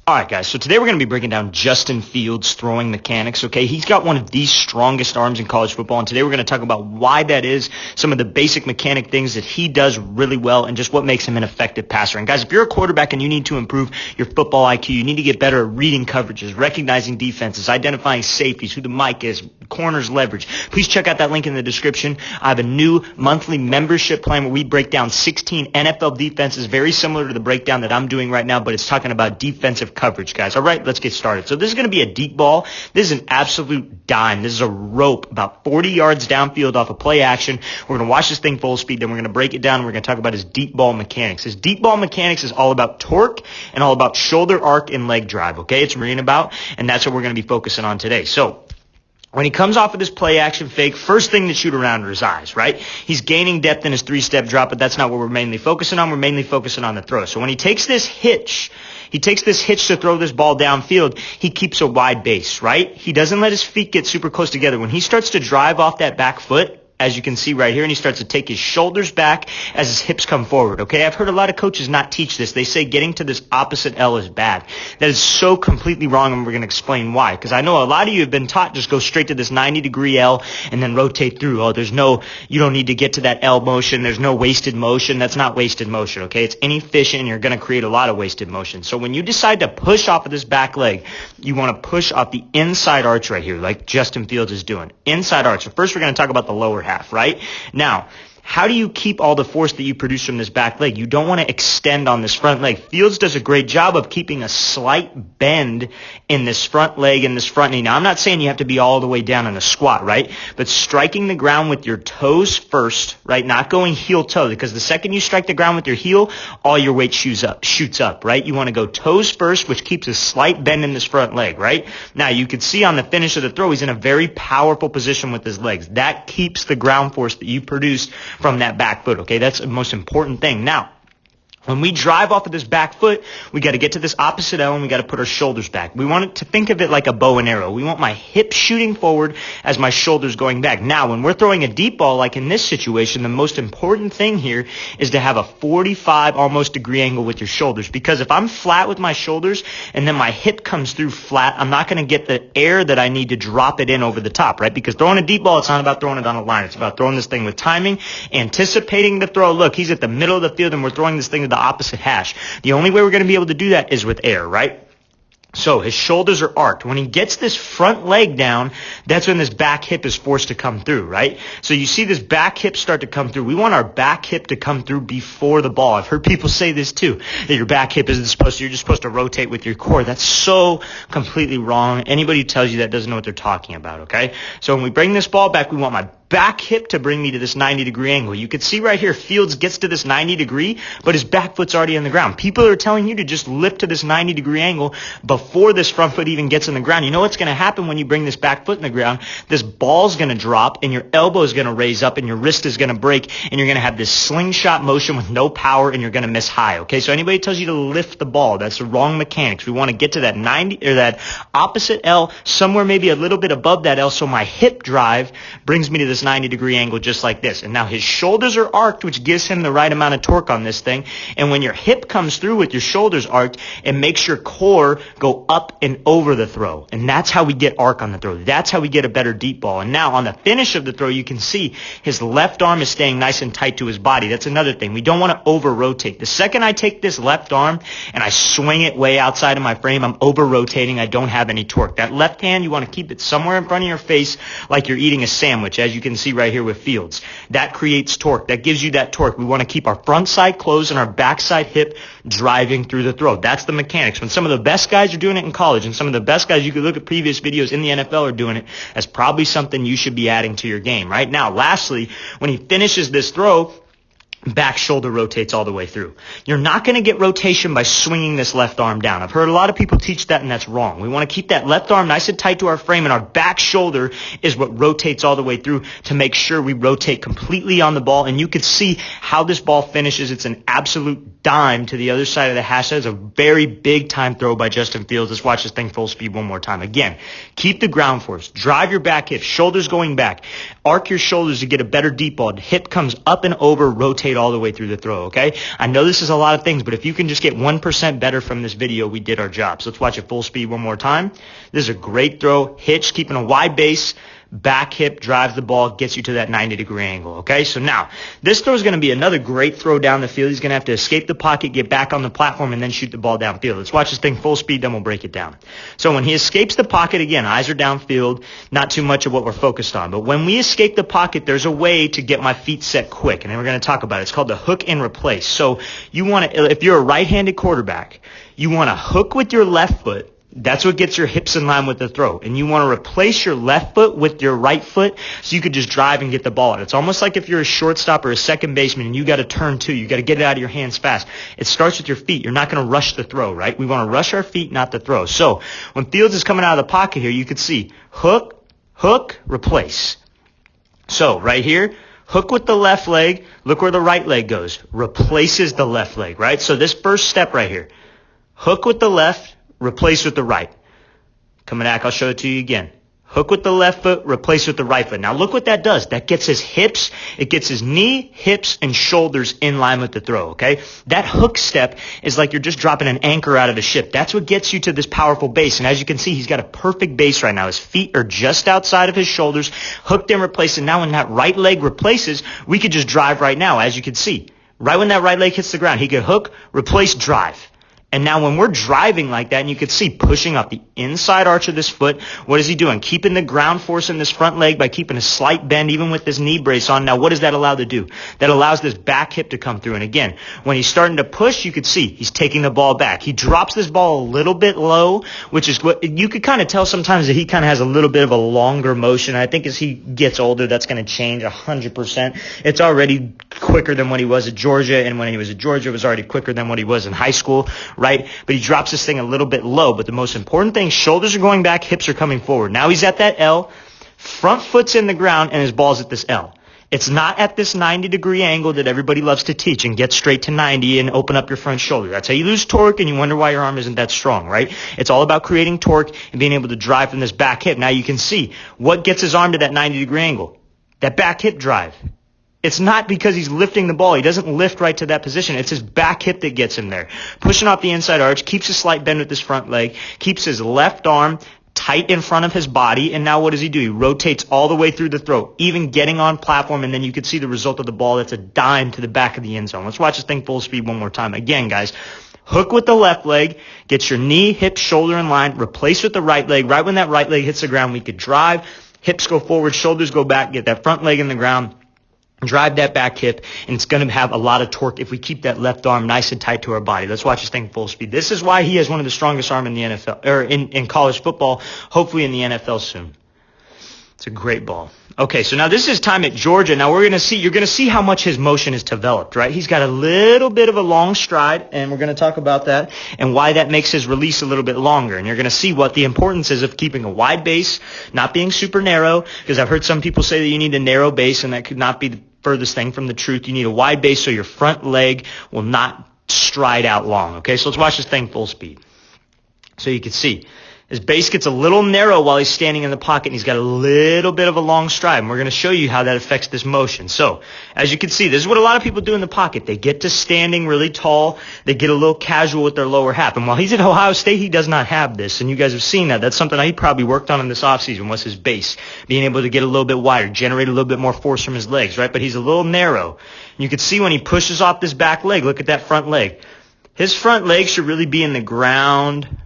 All right, guys, so today we're going to be breaking down Justin Fields' throwing mechanics, okay? He's got one of the strongest arms in college football, and today we're going to talk about why that is, some of the basic mechanic things that he does really well, and just what makes him an effective passer. And guys, if you're a quarterback and you need to improve your football IQ, you need to get better at reading coverages, recognizing defenses, identifying safeties, who the mic is, corners leverage, please check out that link in the description. I have a new monthly membership plan where we break down 16 NFL defenses, very similar to the breakdown that I'm doing right now, but it's talking about defensive coverage, guys. All right, let's get started. So this is going to be a deep ball. This is an absolute dime. This is a rope about 40 yards downfield off a play action. We're going to watch this thing full speed, then we're going to break it down, and we're going to talk about his deep ball mechanics. His deep ball mechanics is all about torque and all about shoulder arc and leg drive, okay? It's reading about, and that's what we're going to be focusing on today. So when he comes off of this play action fake, first thing to shoot around are his eyes, right? He's gaining depth in his three-step drop, but that's not what we're mainly focusing on. We're mainly focusing on the throw. So when he takes this hitch to throw this ball downfield, he keeps a wide base, right? He doesn't let his feet get super close together. When he starts to drive off that back foot, as you can see right here, and he starts to take his shoulders back as his hips come forward, okay? I've heard a lot of coaches not teach this. They say getting to this opposite L is bad. That is so completely wrong, and we're going to explain why. Because I know a lot of you have been taught just go straight to this 90-degree L and then rotate through. Oh, you don't need to get to that L motion. There's no wasted motion. That's not wasted motion, okay? It's inefficient, and you're going to create a lot of wasted motion. So when you decide to push off of this back leg, you want to push off the inside arch right here, like Justin Fields is doing. Inside arch. So first we're going to talk about the lower half, right? Now, how do you keep all the force that you produce from this back leg? You don't want to extend on this front leg. Fields does a great job of keeping a slight bend in this front leg and this front knee. Now, I'm not saying you have to be all the way down in a squat, right? But striking the ground with your toes first, right? Not going heel-toe, because the second you strike the ground with your heel, all your weight shoots up, right? You want to go toes first, which keeps a slight bend in this front leg, right? Now, you can see on the finish of the throw, he's in a very powerful position with his legs. That keeps the ground force that you produced from that back foot, okay? That's the most important thing. Now, when we drive off of this back foot, we got to get to this opposite L and we got to put our shoulders back. We want to think of it like a bow and arrow. We want my hips shooting forward as my shoulders going back. Now, when we're throwing a deep ball, like in this situation, the most important thing here is to have a 45 almost degree angle with your shoulders. Because if I'm flat with my shoulders and then my hip comes through flat, I'm not going to get the air that I need to drop it in over the top, right? Because throwing a deep ball, it's not about throwing it on a line. It's about throwing this thing with timing, anticipating the throw. Look, he's at the middle of the field and we're throwing this thing to the opposite hash. The only way we're going to be able to do that is with air, right? So his shoulders are arched. When he gets this front leg down, that's when this back hip is forced to come through, right? So you see this back hip start to come through. We want our back hip to come through before the ball. I've heard people say this too, that your back hip isn't supposed to, you're just supposed to rotate with your core. That's so completely wrong. Anybody who tells you that doesn't know what they're talking about, okay? So when we bring this ball back, we want my back hip to bring me to this 90-degree angle. You can see right here, Fields gets to this 90-degree, but his back foot's already on the ground. People are telling you to just lift to this 90-degree angle before this front foot even gets in the ground. You know what's going to happen when you bring this back foot in the ground? This ball's going to drop, and your elbow is going to raise up, and your wrist is going to break, and you're going to have this slingshot motion with no power, and you're going to miss high, okay? So anybody tells you to lift the ball, that's the wrong mechanics. We want to get to that 90 or that opposite L, somewhere maybe a little bit above that L, so my hip drive brings me to this 90-degree angle just like this. And now his shoulders are arched, which gives him the right amount of torque on this thing. And when your hip comes through with your shoulders arched, it makes your core go up and over the throw. And that's how we get arc on the throw. That's how we get a better deep ball. And now on the finish of the throw, you can see his left arm is staying nice and tight to his body. That's another thing. We don't want to over-rotate. The second I take this left arm and I swing it way outside of my frame, I'm over-rotating. I don't have any torque. That left hand, you want to keep it somewhere in front of your face like you're eating a sandwich, as you can see right here with Fields. That creates torque. That gives you that torque. We want to keep our front side closed and our back side hip driving through the throw. That's the mechanics. When some of the best guys are doing it in college, and some of the best guys, you could look at previous videos in the NFL, are doing it, that's probably something you should be adding to your game, right? Now, lastly, when he finishes this throw, back shoulder rotates all the way through. You're not going to get rotation by swinging this left arm down. I've heard a lot of people teach that, and that's wrong. We want to keep that left arm nice and tight to our frame, and our back shoulder is what rotates all the way through to make sure we rotate completely on the ball. And you can see how this ball finishes. It's an absolute dime to the other side of the hash. That is a very big time throw by Justin Fields. Let's watch this thing full speed one more time. Again, keep the ground force. Drive your back hip. Shoulders going back. Arc your shoulders to get a better deep ball. Hip comes up and over. Rotate rotate all the way through the throw, okay? I know this is a lot of things, but if you can just get 1% better from this video, we did our job. So let's watch it full speed one more time. This is a great throw. Hitch, keeping a wide base. Back hip drives the ball, gets you to that 90-degree angle, okay? So now, this throw is going to be another great throw down the field. He's going to have to escape the pocket, get back on the platform, and then shoot the ball downfield. Let's watch this thing full speed, then we'll break it down. So when he escapes the pocket, again, eyes are downfield, not too much of what we're focused on. But when we escape the pocket, there's a way to get my feet set quick, and then we're going to talk about it. It's called the hook and replace. So you want to, if you're a right-handed quarterback, you want to hook with your left foot. That's what gets your hips in line with the throw. And you want to replace your left foot with your right foot so you could just drive and get the ball out. It's almost like if you're a shortstop or a second baseman and you got to turn two. You got to get it out of your hands fast. It starts with your feet. You're not going to rush the throw, right? We want to rush our feet, not the throw. So when Fields is coming out of the pocket here, you could see hook, hook, replace. So right here, hook with the left leg. Look where the right leg goes. Replaces the left leg, right? So this first step right here, hook with the left, replace with the right. Coming back, I'll show it to you again. Hook with the left foot, replace with the right foot. Now look what that does. That gets his hips, it gets his knee, hips, and shoulders in line with the throw, okay? That hook step is like you're just dropping an anchor out of a ship. That's what gets you to this powerful base. And as you can see, he's got a perfect base right now. His feet are just outside of his shoulders, hooked and replaced. And now when that right leg replaces, we could just drive right now, as you can see. Right when that right leg hits the ground, he could hook, replace, drive. And now when we're driving like that, and you can see pushing up the inside arch of this foot, what is he doing? Keeping the ground force in this front leg by keeping a slight bend even with this knee brace on. Now what does that allow to do? That allows this back hip to come through. And again, when he's starting to push, you could see he's taking the ball back. He drops this ball a little bit low, which is what you could kind of tell sometimes that he kind of has a little bit of a longer motion. I think as he gets older, that's going to change 100%. It's already quicker than when he was at Georgia, and when he was at Georgia, it was already quicker than what he was in high school, right? But he drops this thing a little bit low. But the most important thing, shoulders are going back, hips are coming forward. Now he's at that L, front foot's in the ground, and his ball's at this L. It's not at this 90-degree angle that everybody loves to teach and get straight to 90 and open up your front shoulder. That's how you lose torque, and you wonder why your arm isn't that strong, right? It's all about creating torque and being able to drive from this back hip. Now you can see what gets his arm to that 90-degree angle. That back hip drive. It's not because he's lifting the ball. He doesn't lift right to that position. It's his back hip that gets him there. Pushing off the inside arch, keeps a slight bend with his front leg, keeps his left arm tight in front of his body, and now what does he do? He rotates all the way through the throw, even getting on platform, and then you can see the result of the ball. That's a dime to the back of the end zone. Let's watch this thing full speed one more time. Again, guys, hook with the left leg, get your knee, hip, shoulder in line, replace with the right leg. Right when that right leg hits the ground, we could drive, hips go forward, shoulders go back, get that front leg in the ground, drive that back hip, and it's going to have a lot of torque if we keep that left arm nice and tight to our body. Let's watch this thing full speed. This is why he has one of the strongest arms in the NFL, or in college football, hopefully in the NFL soon. It's a great ball. Okay, so now this is time at Georgia. Now you're going to see how much his motion is developed, right? He's got a little bit of a long stride, and we're going to talk about that and why that makes his release a little bit longer. And you're going to see what the importance is of keeping a wide base, not being super narrow, because I've heard some people say that you need a narrow base, and that could not be the furthest thing from the truth. You need a wide base so your front leg will not stride out long. Okay, so let's watch this thing full speed. So you can see his base gets a little narrow while he's standing in the pocket, and he's got a little bit of a long stride. And we're going to show you how that affects this motion. So, as you can see, this is what a lot of people do in the pocket. They get to standing really tall. They get a little casual with their lower half. And while he's at Ohio State, he does not have this. And you guys have seen that. That's something he probably worked on in this offseason, was his base. Being able to get a little bit wider, generate a little bit more force from his legs, right? But he's a little narrow. And you can see when he pushes off this back leg, look at that front leg. His front leg should really be in the ground,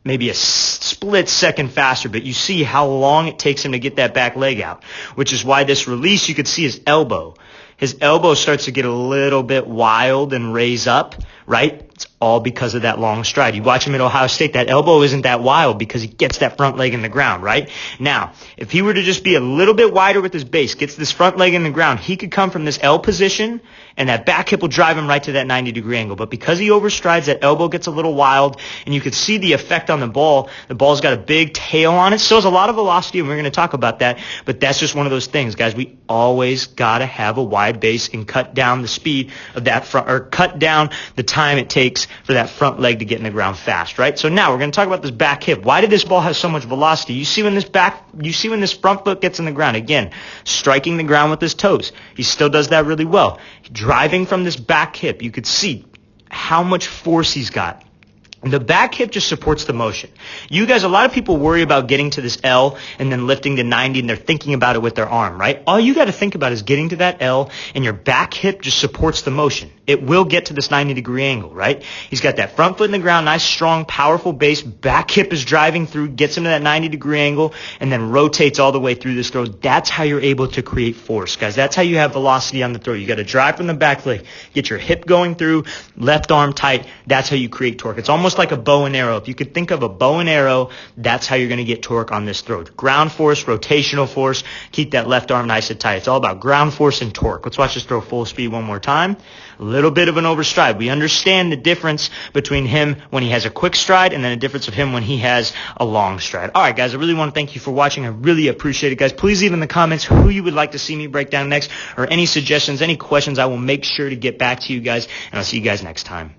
maybe a split second faster, but you see how long it takes him to get that back leg out, which is why this release, you could see his elbow. His elbow starts to get a little bit wild and raise up, right? It's all because of that long stride. You watch him at Ohio State, that elbow isn't that wild because he gets that front leg in the ground, right? Now, if he were to just be a little bit wider with his base, gets this front leg in the ground, he could come from this L position, and that back hip will drive him right to that 90-degree angle. But because he overstrides, that elbow gets a little wild, and you could see the effect on the ball. The ball's got a big tail on it, so there's a lot of velocity, and we're going to talk about that. But that's just one of those things, guys. We always got to have a wide base and cut down the speed of that front, or cut down the time it takes needs for that front leg to get in the ground fast, right? So now we're going to talk about this back hip. Why did this ball have so much velocity? You see when this front foot gets in the ground, again, striking the ground with his toes. He still does that really well. Driving from this back hip, you could see how much force he's got. The back hip just supports the motion. You guys, a lot of people worry about getting to this L and then lifting to 90, and they're thinking about it with their arm, right? All you got to think about is getting to that L, and your back hip just supports the motion. It will get to this 90-degree angle, right? He's got that front foot in the ground, nice, strong, powerful base. Back hip is driving through, gets him to that 90-degree angle, and then rotates all the way through this throw. That's how you're able to create force, guys. That's how you have velocity on the throw. You got to drive from the back leg, get your hip going through, left arm tight. That's how you create torque. It's almost like a bow and arrow. If you could think of a bow and arrow, that's how you're going to get torque on this throw. Ground force, rotational force, keep that left arm nice and tight. It's all about ground force and torque. Let's watch this throw full speed one more time. A little bit of an overstride. We understand the difference between him when he has a quick stride and then the difference of him when he has a long stride. All right, guys, I really want to thank you for watching. I really appreciate it, guys. Please leave in the comments who you would like to see me break down next, or any suggestions, any questions. I will make sure to get back to you guys, and I'll see you guys next time.